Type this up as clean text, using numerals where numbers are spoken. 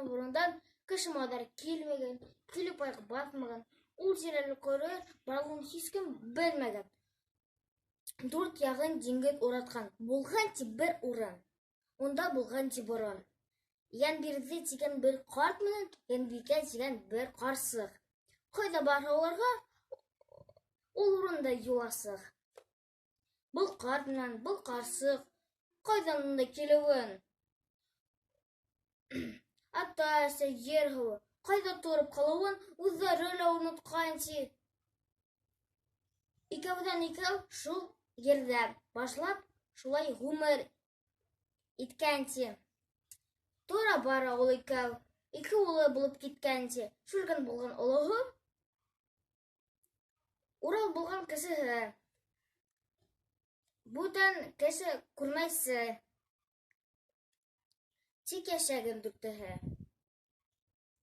Бурундан кеше мадар килмәгән, килеп аяк басмаган, ул җирәле көрәр, баруын һич кем белмәгән. Дүрт ягын диңгез ураткан, булган ти бер урын. Унда булган ти борын. Янбирзе тигән бер карт менән Янбикә тигән бер карсык. Кайда барса аларга ул урында юласык. Был карт менән был карсык кайдан монда килүен? Ата-әсә ергы кайда торып калуын үзләре лә оныткан ти. Икәүдән икәү шул ердә башлап шулай гомер иткән ти. Тора бара ул икәү, ике улы булып киткән ти. Шүргән булган олыгы, Урал булган кешеһе. Бүтән кеше күрмәйсе. Тик яшәгән дүртеһе.